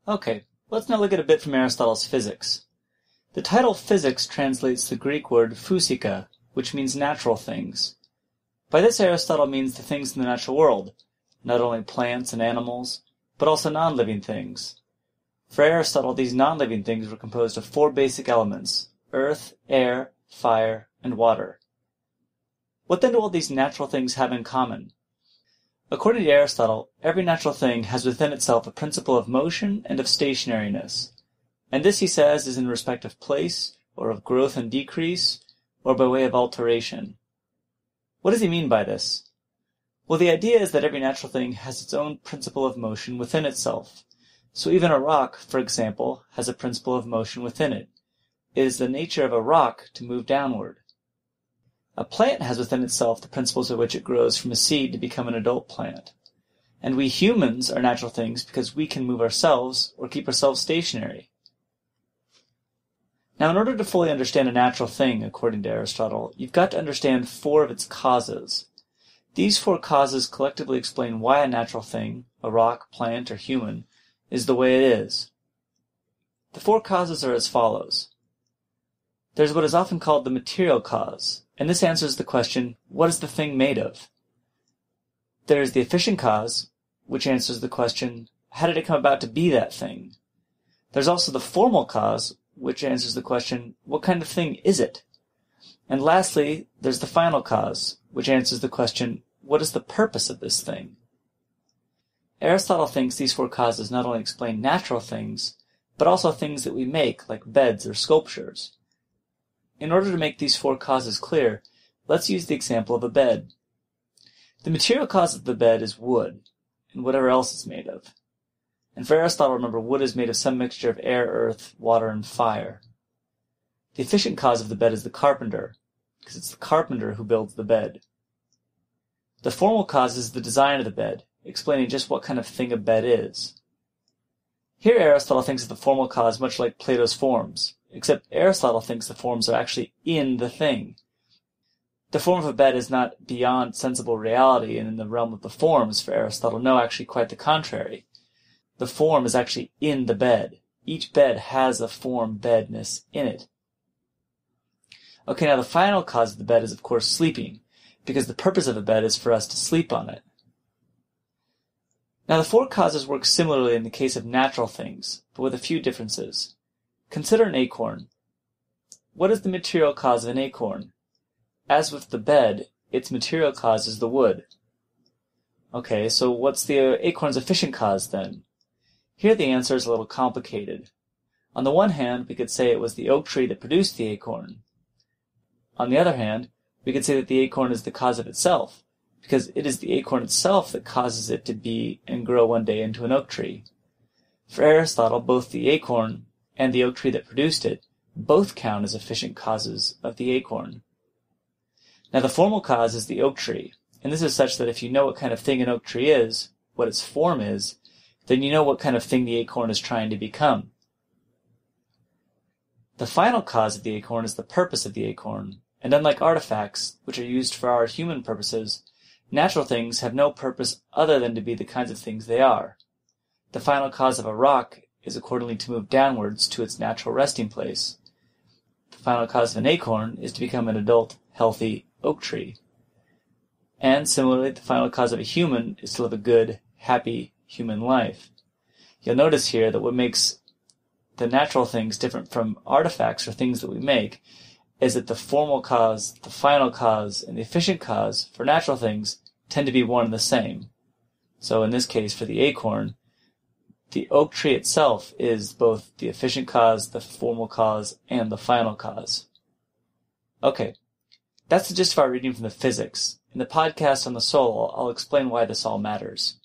Okay, let's now look at a bit from Aristotle's physics. The title physics translates the Greek word physika, which means natural things. By this, Aristotle means the things in the natural world, not only plants and animals, but also non-living things. For Aristotle, these non-living things were composed of four basic elements: earth, air, fire, and water. What then do all these natural things have in common? According to Aristotle, every natural thing has within itself a principle of motion and of stationariness, and this, he says, is in respect of place, or of growth and decrease, or by way of alteration. What does he mean by this? Well, the idea is that every natural thing has its own principle of motion within itself. So even a rock, for example, has a principle of motion within it. It is the nature of a rock to move downward. A plant has within itself the principles by which it grows from a seed to become an adult plant. And we humans are natural things because we can move ourselves or keep ourselves stationary. Now, in order to fully understand a natural thing, according to Aristotle, you've got to understand four of its causes. These four causes collectively explain why a natural thing, a rock, plant, or human, is the way it is. The four causes are as follows. There's what is often called the material cause, and this answers the question, what is the thing made of? There is the efficient cause, which answers the question, how did it come about to be that thing? There's also the formal cause, which answers the question, what kind of thing is it? And lastly, there's the final cause, which answers the question, what is the purpose of this thing? Aristotle thinks these four causes not only explain natural things, but also things that we make, like beds or sculptures. In order to make these four causes clear, let's use the example of a bed. The material cause of the bed is wood, and whatever else it's made of. And for Aristotle, remember, wood is made of some mixture of air, earth, water, and fire. The efficient cause of the bed is the carpenter, because it's the carpenter who builds the bed. The formal cause is the design of the bed, explaining just what kind of thing a bed is. Here Aristotle thinks of the formal cause much like Plato's forms, except Aristotle thinks the forms are actually in the thing. The form of a bed is not beyond sensible reality and in the realm of the forms for Aristotle. No, actually quite the contrary. The form is actually in the bed. Each bed has a form bedness in it. Okay, now the final cause of the bed is, of course, sleeping, because the purpose of a bed is for us to sleep on it. Now the four causes work similarly in the case of natural things, but with a few differences. Consider an acorn. What is the material cause of an acorn? As with the bed, its material cause is the wood. Okay, so what's the acorn's efficient cause then? Here the answer is a little complicated. On the one hand, we could say it was the oak tree that produced the acorn. On the other hand, we could say that the acorn is the cause of itself, because it is the acorn itself that causes it to be and grow one day into an oak tree. For Aristotle, both the acorn and the oak tree that produced it both count as efficient causes of the acorn. Now the formal cause is the oak tree, and this is such that if you know what kind of thing an oak tree is, what its form is, then you know what kind of thing the acorn is trying to become. The final cause of the acorn is the purpose of the acorn, and unlike artifacts, which are used for our human purposes, natural things have no purpose other than to be the kinds of things they are. The final cause of a rock is accordingly to move downwards to its natural resting place. The final cause of an acorn is to become an adult, healthy oak tree. And similarly, the final cause of a human is to live a good, happy human life. You'll notice here that what makes the natural things different from artifacts or things that we make is that the formal cause, the final cause, and the efficient cause for natural things tend to be one and the same. So in this case, for the acorn, the oak tree itself is both the efficient cause, the formal cause, and the final cause. Okay, that's the gist of our reading from the physics. In the podcast on the soul, I'll explain why this all matters.